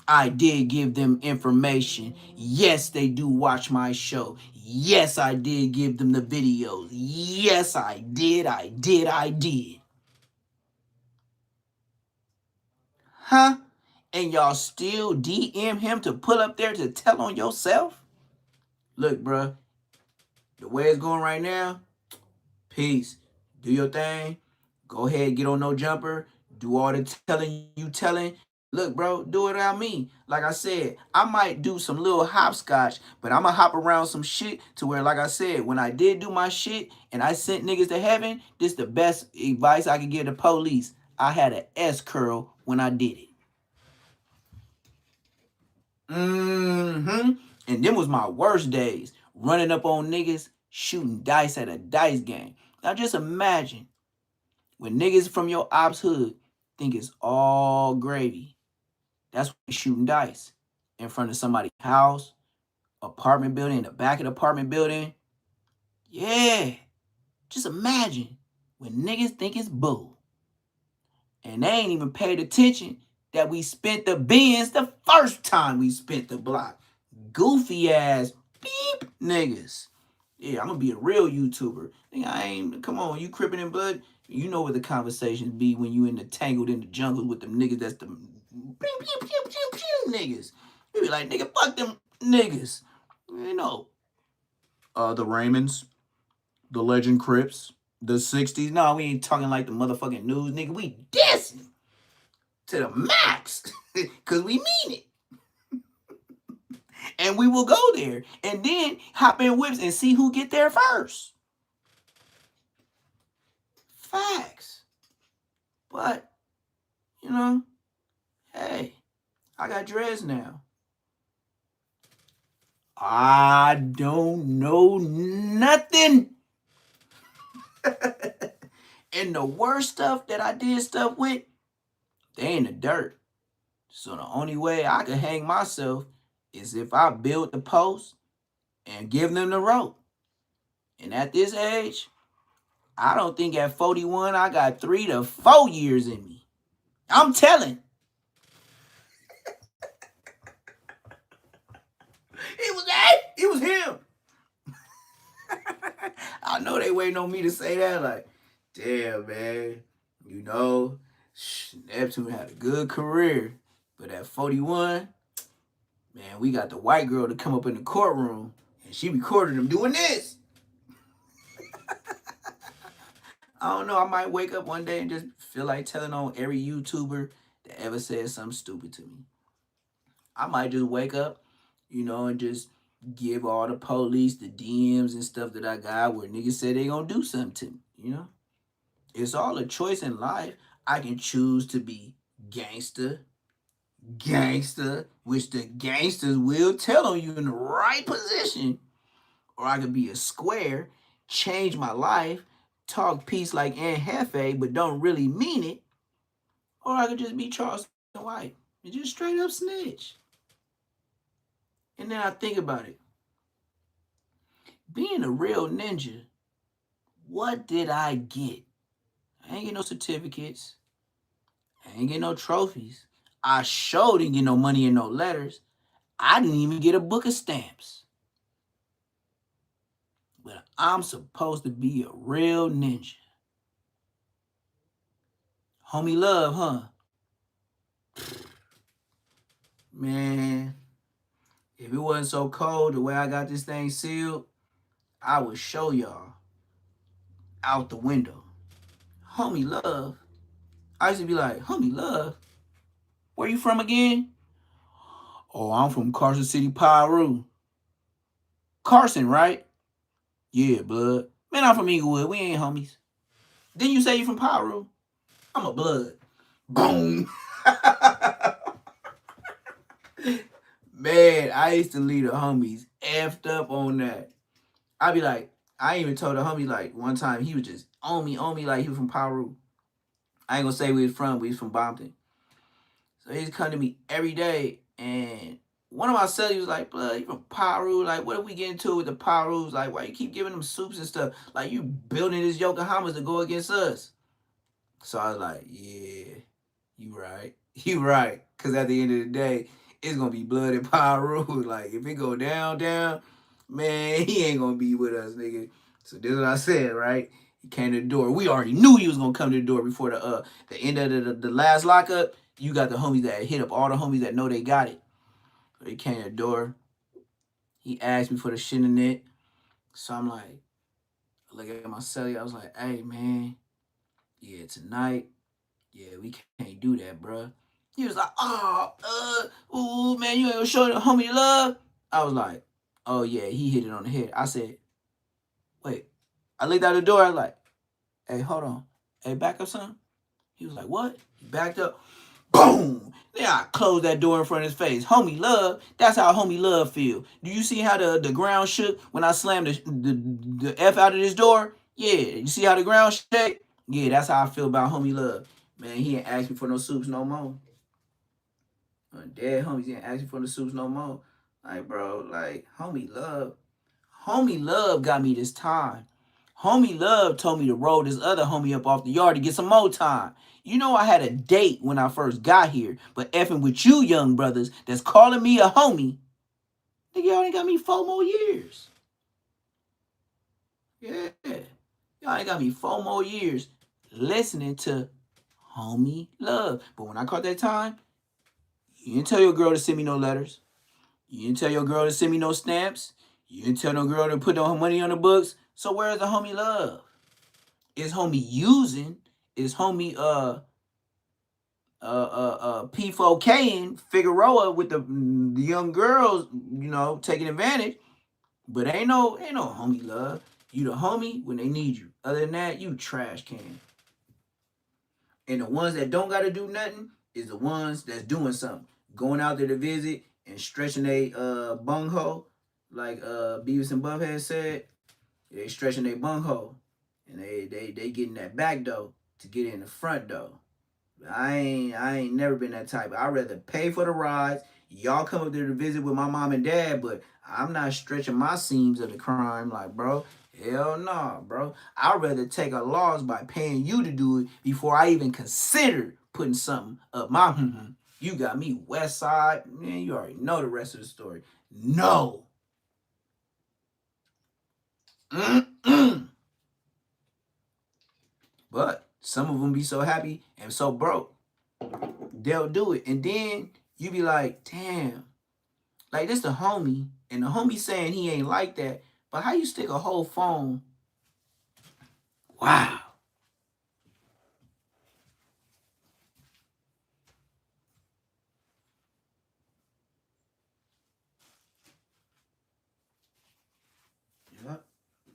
[SPEAKER 1] I did give them information. Yes, they do watch my show. Yes, I did give them the videos. Yes, I did. Huh? And y'all still DM him to pull up there to tell on yourself? Look, bruh, the way it's going right now, peace. Do your thing. Go ahead, get on no jumper. Do all the telling you telling. Look, bro, do it without me. Like I said, I might do some little hopscotch, but I'm going to hop around some shit to where, like I said, when I did do my shit and I sent niggas to heaven, this the best advice I could give the police. I had an S curl when I did it. And them was my worst days. Running up on niggas, shooting dice at a dice game. Now just imagine when niggas from your ops hood think it's all gravy. That's when they shooting dice in front of somebody's house, apartment building, in the back of the apartment building. Yeah. Just imagine when niggas think it's bull. And they ain't even paid attention that we spent the bins the first time we spent the block. Goofy ass beep niggas. Yeah, I'm gonna be a real YouTuber. I ain't, come on, you crippin' in blood. You know what the conversations be when you in the tangled in the jungle with them niggas that's the niggas. You be like, nigga, fuck them niggas. You know. The Raymonds, the Legend Crips, the 60s. No, we ain't talking like the motherfucking news, nigga. We dissing to the max. Cause we mean it. And we will go there and then hop in whips and see who get there first. Facts. But, you know, hey, I got dreads now. I don't know nothing. And the worst stuff that I did stuff with, they in the dirt. So the only way I could hang myself is if I build the post and give them the rope. And at this age, I don't think at 41 I got 3 to 4 years in me. I'm telling. It was him. I know they waiting on me to say that. Like, damn, man. You know, Neptune had a good career. But at 41, man, we got the white girl to come up in the courtroom. And she recorded him doing this. I don't know. I might wake up one day and just feel like telling on every YouTuber that ever said something stupid to me. I might just wake up, you know, and just give all the police the DMs and stuff that I got where niggas say they gonna do something to me, you know? It's all a choice in life. I can choose to be gangster, which the gangsters will tell on you in the right position. Or I could be a square, change my life, talk peace like Aunt Hefe, but don't really mean it. Or I could just be Charleston White and just straight up snitch. And then I think about it. Being a real ninja, what did I get? I ain't get no certificates. I ain't get no trophies. I sure didn't get no money and no letters. I didn't even get a book of stamps. But I'm supposed to be a real ninja. Homie love, huh? Man, if it wasn't so cold the way I got this thing sealed, I would show y'all out the window. Homie love. I used to be like, homie love, where you from again? Oh, I'm from Carson City, Peru. Carson, right? Yeah, blood. Man, I'm from Inglewood. We ain't homies. Didn't you say you from Peru? I'm a blood. Boom. Man, I used to leave the homies effed up on that. I be like, I even told the homie like one time he was just on me like he was from Peru. I ain't gonna say where he's from, but he's from Bompton. So he's coming to me every day, and one of my cellies was like, "Blood, you from Peru? Like, what if we get into it with the Perus? Like, why you keep giving them soups and stuff? Like, you building this Yokohamas to go against us?" So I was like, "Yeah, you right, you right." Cause at the end of the day, it's gonna be blood in Peru. Like, if it go down, man, he ain't gonna be with us, nigga. So this is what I said, right? He came to the door. We already knew he was gonna come to the door before the end of the last lockup. You got the homies that hit up all the homies that know they got it. So he came to the door. He asked me for the shit in it. So I'm like, look at my celly. I was like, hey man, yeah, tonight, yeah, we can't do that, bro. He was like, ooh, man, you ain't gonna show the homie love. I was like, oh yeah, he hit it on the head. I said, wait. I looked out the door. I was like, hey, hold on. Hey, back up, son. He was like, what? He backed up. Boom! Then I closed that door in front of his face. Homie love, that's how homie love feel. Do you see how the ground shook when I slammed the F out of this door? Yeah, you see how the ground shake? Yeah, that's how I feel about homie love. Man, he ain't ask me for no soups no more. Dead homies, he ain't ask me for the soups no more. Like, bro, like, homie love got me this time. Homie Love told me to roll this other homie up off the yard to get some more time. You know I had a date when I first got here, but effing with you young brothers that's calling me a homie, nigga, y'all ain't got me 4 more years. Yeah. Y'all ain't got me 4 more years listening to homie love. But when I caught that time, you didn't tell your girl to send me no letters. You didn't tell your girl to send me no stamps. You didn't tell no girl to put no money on the books. So where's the homie love? Is homie using? Is homie P4K and Figueroa with the young girls, taking advantage. But ain't no homie love. You the homie when they need you. Other than that, you trash can. And the ones that don't gotta do nothing is the ones that's doing something. Going out there to visit and stretching a bunghole, like Beavis and Butthead said, they stretching their bunghole. And they getting that back door to get in the front door. I ain't never been that type. I'd rather pay for the rides. Y'all come up there to visit with my mom and dad, but I'm not stretching my seams of the crime. Like, bro, hell no, nah, bro. I'd rather take a loss by paying you to do it before I even consider putting something up my. You got me West Side. Man, you already know the rest of the story. No. Mm-mm. But some of them be so happy and so broke, they'll do it. And then you be like, damn, like this the homie, and the homie saying he ain't like that. But how you stick a whole phone? Wow. Yeah.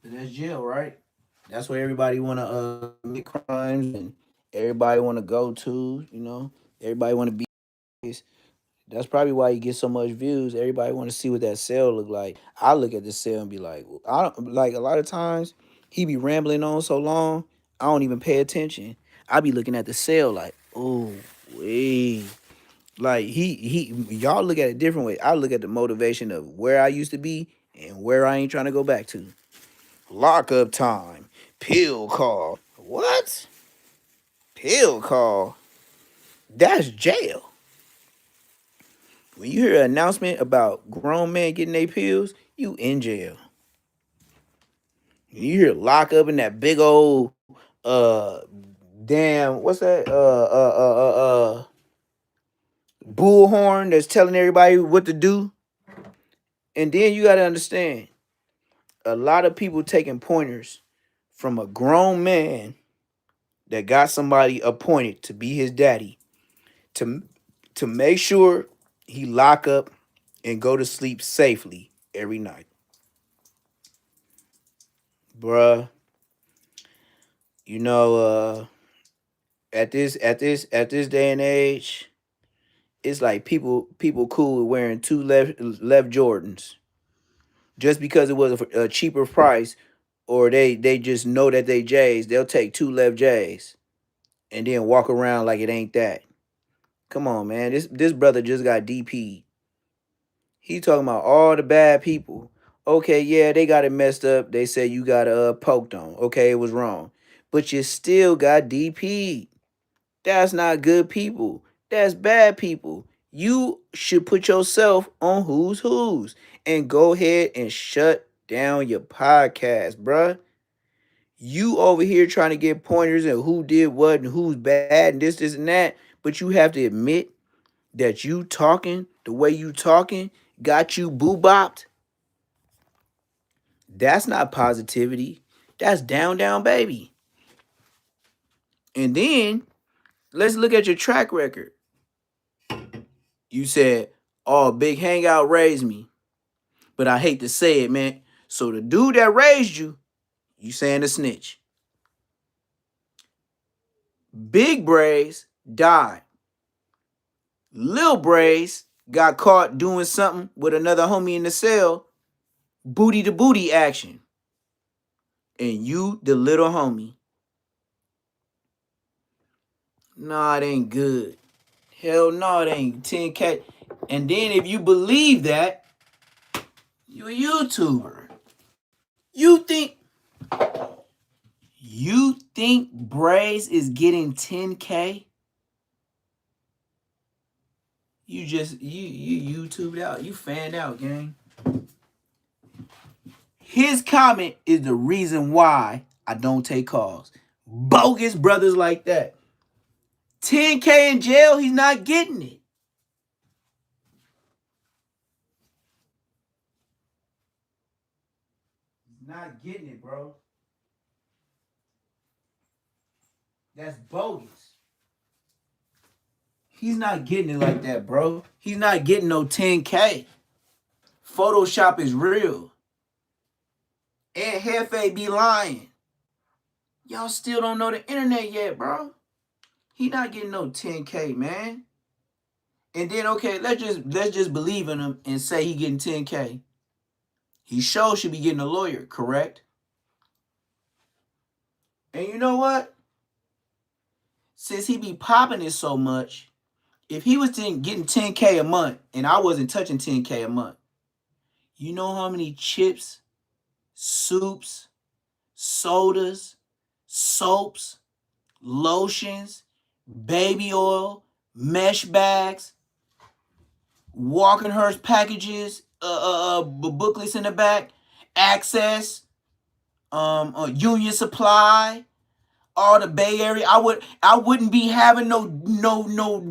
[SPEAKER 1] But that's jail, right? That's where everybody wanna commit crimes and everybody wanna go to, Everybody wanna be. That's probably why you get so much views. Everybody want to see what that cell look like. I look at the cell and be like, I don't like a lot of times he be rambling on so long, I don't even pay attention. I be looking at the cell like, oh, wait. Like he y'all look at it different way. I look at the motivation of where I used to be and where I ain't trying to go back to. Lockup time. Pill call. What? Pill call. That's jail. When you hear an announcement about grown men getting their pills, you in jail. When you hear lock up in that big old damn what's that bullhorn that's telling everybody what to do. And then you gotta understand, a lot of people taking pointers from a grown man that got somebody appointed to be his daddy to to make sure he lock up and go to sleep safely every night. Bruh, you know, at this day and age, it's like people cool with wearing two left Jordans just because it was a cheaper price, or they just know that they J's. They'll take two left J's and then walk around like it ain't that. Come on, man. This brother just got DP'd. He talking about all the bad people. Okay, yeah, they got it messed up. They said you got poked on. Okay, it was wrong, but you still got DP'd. That's not good people. That's bad people. You should put yourself on who's and go ahead and shut down your podcast, bruh. You over here trying to get pointers and who did what and who's bad and this, and that. But you have to admit that you talking the way you talking got you boo bopped. That's not positivity. That's down, baby. And then let's look at your track record. You said, "Oh, Big Hangout raised me," but I hate to say it, man. So the dude that raised you, you saying a snitch. Big Braze died. Lil Braze got caught doing something with another homie in the cell, booty to booty action. And you, the little homie. Nah, it ain't good. Hell no, it ain't 10K. And then if you believe that, you a YouTuber. You think Braze is getting 10K? You YouTubed out. You fanned out, gang. His comment is the reason why I don't take calls. Bogus brothers like that. 10K in jail, he's not getting it. He's not getting it, bro. That's bogus. He's not getting it like that, bro. He's not getting no 10K. Photoshop is real. And Hefe be lying. Y'all still don't know the internet yet, bro. He not getting no 10K, man. And then okay, let's just believe in him and say he getting 10K. He sure should be getting a lawyer, correct? And you know what? Since he be popping it so much, if he was getting 10K a month and I wasn't touching 10K a month, you know how many chips, soups, sodas, soaps, lotions, baby oil, mesh bags, Walkenhurst packages, booklets in the back, Access, Union Supply, all the Bay Area. I wouldn't be having no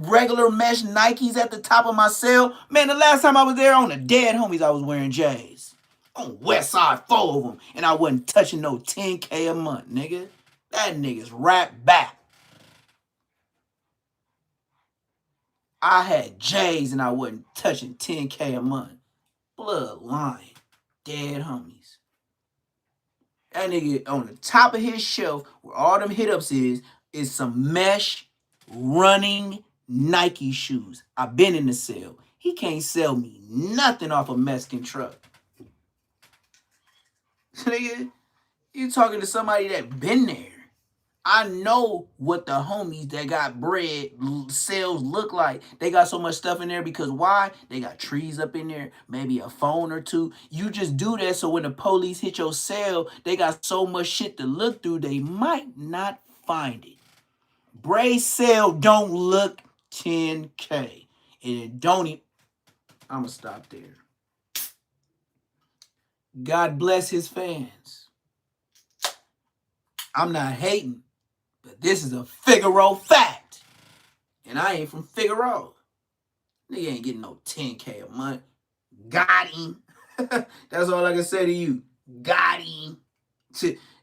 [SPEAKER 1] regular mesh Nikes at the top of my cell. Man, the last time I was there on the dead homies, I was wearing J's. On West Side, 4 of them. And I wasn't touching no 10K a month, nigga. That nigga's right back. I had J's and I wasn't touching 10K a month. Bloodline. Dead homies. That nigga on the top of his shelf where all them hit ups is some mesh running Nike shoes. I've been in the sale. He can't sell me nothing off a Mexican truck. Nigga, you talking to somebody that been there. I know what the homies that got bread sales look like. They got so much stuff in there because why? They got trees up in there, maybe a phone or two. You just do that so when the police hit your cell, they got so much shit to look through, they might not find it. Bray's cell don't look 10K. And it don't even... I'ma stop there. God bless his fans. I'm not hating, but this is a Figaro fact. And I ain't from Figaro. Nigga ain't getting no 10K a month. Got him. That's all I can say to you. Got him.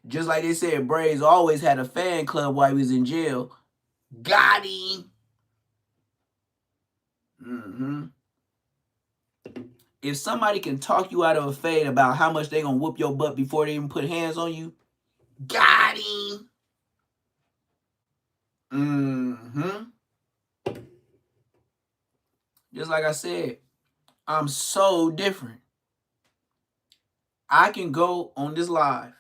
[SPEAKER 1] Just like they said, Braves always had a fan club while he was in jail. Got him. Mm-hmm. If somebody can talk you out of a fade about how much they gonna whoop your butt before they even put hands on you, got him. Mm-hmm. Just like I said, I'm so different. I can go on this live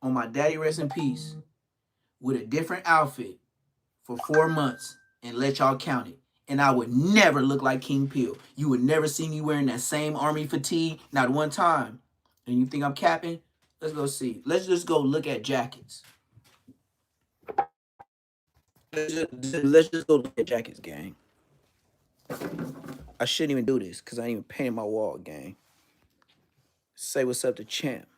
[SPEAKER 1] on my Daddy Rest in Peace with a different outfit for 4 months and let y'all count it. And I would never look like King Peel. You would never see me wearing that same army fatigue, not one time. And you think I'm capping? Let's go see. Let's just go look at jackets. Let's just go look at jackets, gang. I shouldn't even do this because I ain't even painted my wall, gang. Say what's up to Champ.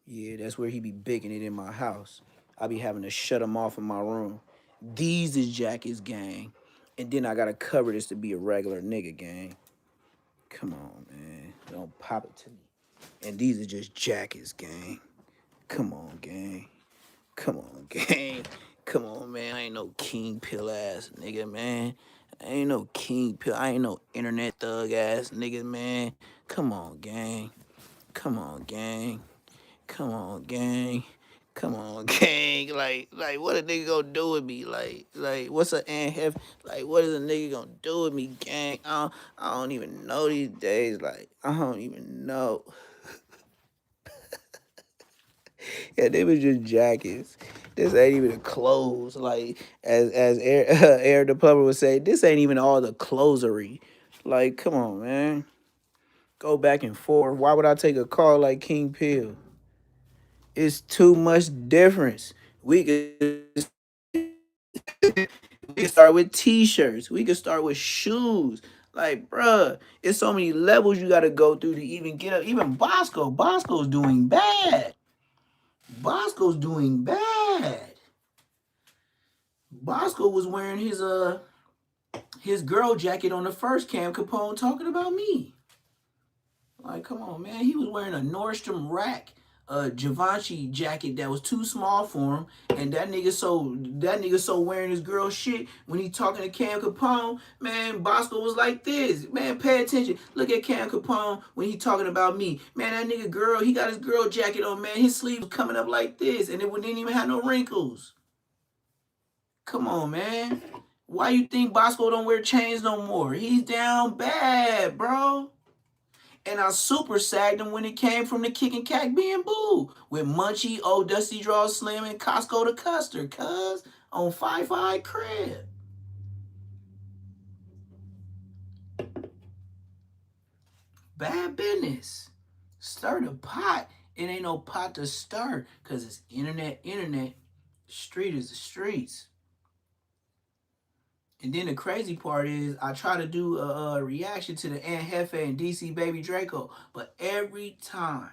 [SPEAKER 1] Yeah, that's where he be baking it in my house. I be having to shut him off in my room. These is jackets, gang. And then I gotta cover this to be a regular nigga, gang. Come on, man. Don't pop it to me. And these are just jackets, gang. Come on, gang. Come on, gang. Come on, man. I ain't no King Pill ass nigga, man. I ain't no King Pill. I ain't no internet thug ass nigga, man. Come on, gang. Come on, gang. Come on, gang. Come on, gang. Like, what a nigga gonna do with me? Like, what's a NF? Like, what is a nigga gonna do with me, gang? I don't even know these days. Like, I don't even know. Yeah, they was just jackets. This ain't even the clothes. Like, as Air the Plumber would say, this ain't even all the closery. Like, come on, man. Go back and forth. Why would I take a call like King Peel? It's too much difference. We could start with t-shirts. We could start with shoes. Like, bruh, it's so many levels you gotta go through to even get up. Even Bosco. Bosco's doing bad. Bosco's doing bad. Bosco was wearing his girl jacket on the first Cam Capone talking about me. Like, come on, man. He was wearing a Nordstrom Rack Givenchy jacket that was too small for him, and that nigga so wearing his girl shit when he talking to Cam Capone. Man, Bosco was like this. Man, pay attention. Look at Cam Capone when he talking about me. Man, that nigga girl, he got his girl jacket on. Man, his sleeve was coming up like this, and it didn't even have no wrinkles. Come on, man. Why you think Bosco don't wear chains no more? He's down bad, bro. And I super sagged him when it came from the kicking cack being boo with Munchie, Old Dusty Draw Slim, and Costco the Custard, cuz on 5-5 crib. Bad business. Stir the pot. It ain't no pot to stir because it's internet. Street is the streets. And then the crazy part is I try to do a reaction to the Aunt Hefe and DC Baby Draco, but every time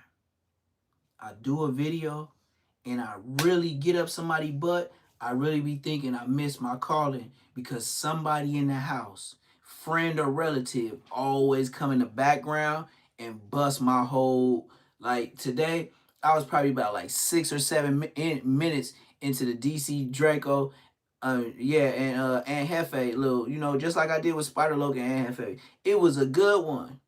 [SPEAKER 1] I do a video and I really get up somebody's butt, I really be thinking I missed my calling because somebody in the house, friend or relative, always come in the background and bust my whole, like today, I was probably about like 6 or 7 minutes into the DC Draco. Yeah, and Aunt Hefe, little, just like I did with Spider Logan and Aunt Hefe. It was a good one.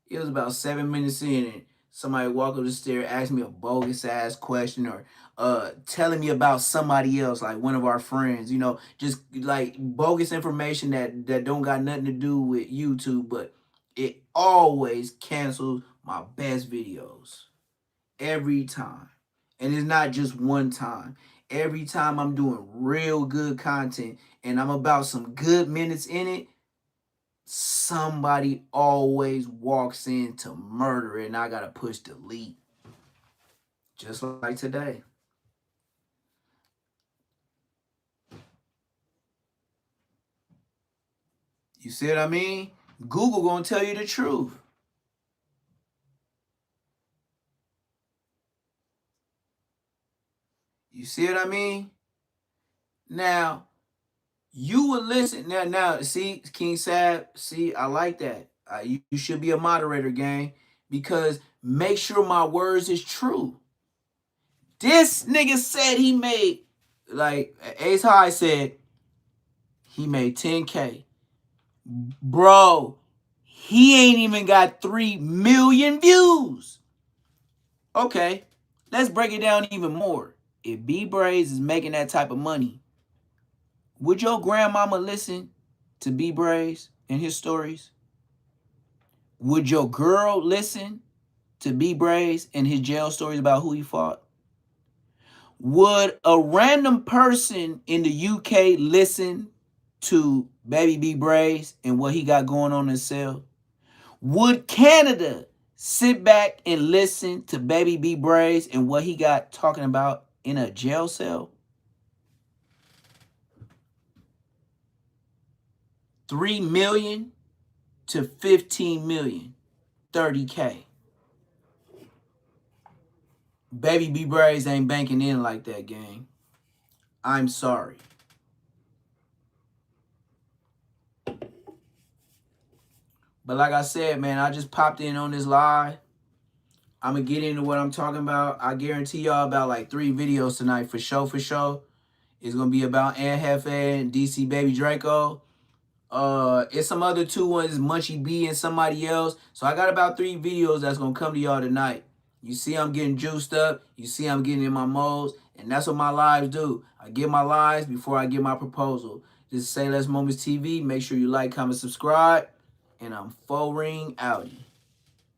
[SPEAKER 1] It was about 7 minutes in, and somebody walked up the stairs, asked me a bogus ass question, or telling me about somebody else, like one of our friends, just like bogus information that don't got nothing to do with YouTube, but it always cancels my best videos. Every time. And it's not just one time. Every time I'm doing real good content and I'm about some good minutes in it, somebody always walks in to murder it and I gotta push delete. Just like today. You see what I mean? Google gonna tell you the truth. You see what I mean? Now, you would listen. Now, see, King Sab, see, I like that. You should be a moderator, gang, because make sure my words is true. This nigga said he made, like Ace High said, he made 10K. Bro, he ain't even got 3 million views. Okay, let's break it down even more. If B Braids is making that type of money, would your grandmama listen to B Braids and his stories? Would your girl listen to B Braids and his jail stories about who he fought? Would a random person in the UK listen to Baby B Braids and what he got going on in his cell? Would Canada sit back and listen to Baby B Braids and what he got talking about in a jail cell? 3 million to 15 million, 30K. Baby B Braids ain't banking in like that, gang. I'm sorry. But like I said, man, I just popped in on this live. I'm going to get into what I'm talking about. I guarantee y'all about like 3 videos tonight for sure, for sure. It's going to be about Aunt Hefe and DC Baby Draco. It's some other 2 ones, Munchie B and somebody else. So I got about 3 videos that's going to come to y'all tonight. You see I'm getting juiced up. You see I'm getting in my modes. And that's what my lives do. I get my lives before I get my proposal. This is Say Less Moments TV. Make sure you like, comment, subscribe. And I'm 4 ring outie.